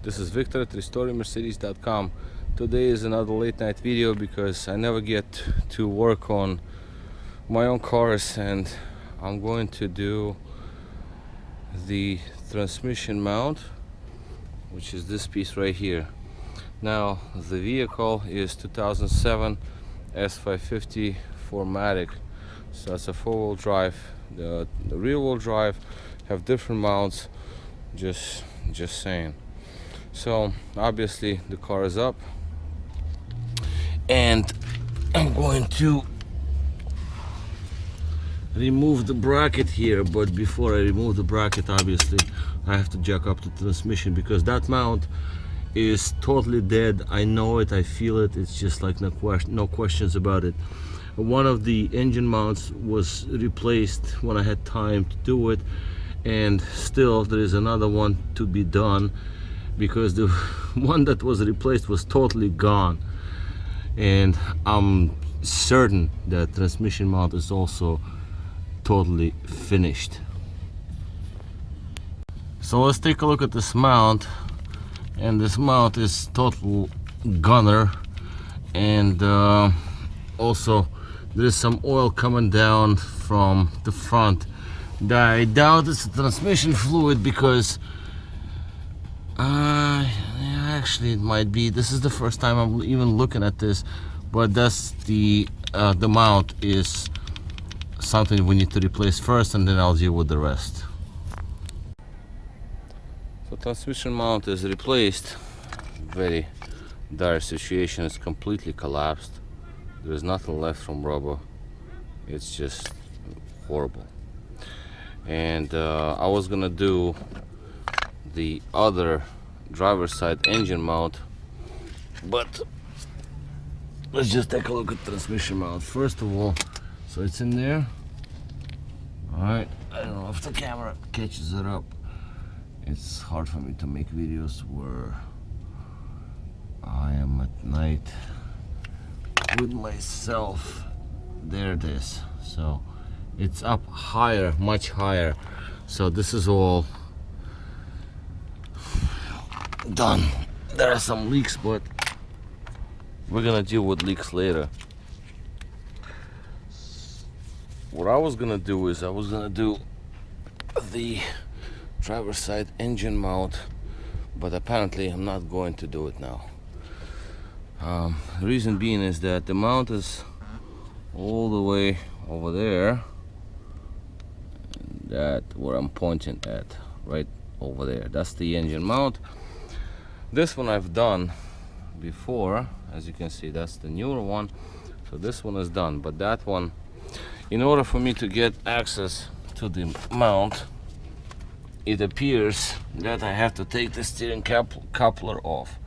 This is Victor at RestoringMercedes.com. Today is another late night video because I never get to work on my own cars, and I'm going to do the transmission mount, which is this piece right here. Now the vehicle is 2007 S550 4matic, so that's a four-wheel drive. The rear-wheel drive have different mounts, just saying. So obviously the car is up, and I'm going to remove the bracket here, but before I remove the bracket, obviously I have to jack up the transmission because that mount is totally dead. I know it, I feel it. It's just like no questions about it. One of the engine mounts was replaced when I had time to do it, and still there is another one to be done because the one that was replaced was totally gone, and I'm certain that transmission mount is also totally finished. So let's take a look at this mount, and this mount is total gunner, and also there is some oil coming down from the front. I doubt it's a transmission fluid because actually it might be. This is the first time I'm even looking at this, but that's the mount is something we need to replace first, and then I'll deal with the rest. So transmission mount is replaced. Very dire situation. It's completely collapsed. There's nothing left from rubber. It's just horrible. And I was gonna do the other driver's side engine mount, but let's just take a look at transmission mount first of all. So it's in there. All right, I don't know if the camera catches it up. It's hard for me to make videos where I am at night with myself. There it is. So it's up higher, much higher. So this is all done. There are some leaks, but we're gonna deal with leaks later. What I was gonna do is I was gonna do the driver's side engine mount, but apparently I'm not going to do it now. The reason being is that the mount is all the way over there, that where I'm pointing at, right over there. That's the engine mount. This one I've done before, as you can see. That's the newer one. So this one is done, but that one, in order for me to get access to the mount, it appears that I have to take the steering coupler off,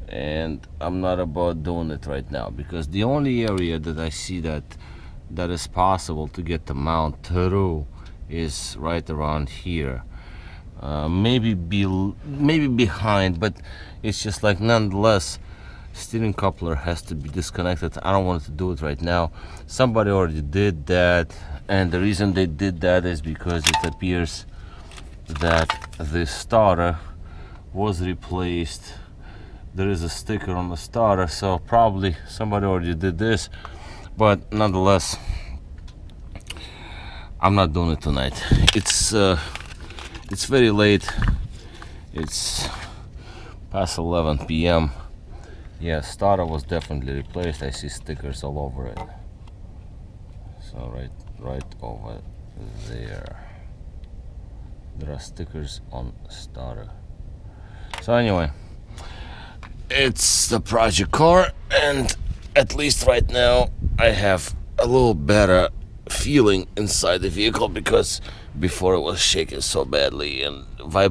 and I'm not about doing it right now because the only area that I see that is possible to get the mount through is right around here. Maybe behind, but it's just like, nonetheless, steering coupler has to be disconnected. I don't want to do it right now. Somebody already did that, and the reason they did that is because it appears that the starter was replaced. There is a sticker on the starter, so probably somebody already did this, but nonetheless, I'm not doing it tonight. It's very late. It's past 11 p.m. Yeah, starter was definitely replaced. I see stickers all over it. So right over there, there are stickers on starter. So anyway, it's the project car, and at least right now I have a little better feeling inside the vehicle because before it was shaking so badly, and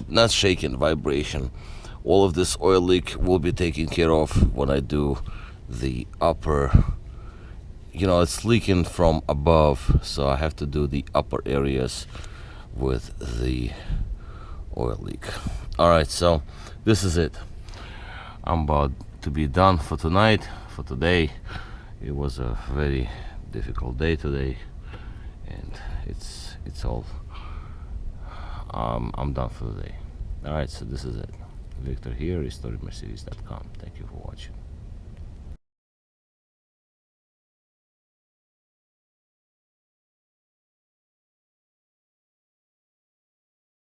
not shaking, vibration. All of this oil leak will be taken care of when I do the upper, it's leaking from above, so I have to do the upper areas with the oil leak. All right, so this is it. I'm about to be done for tonight, for today. It was a very difficult day today, and it's all I'm done for the day. All right, so this is it. Victor here, restoredmercedes.com. Thank you for watching.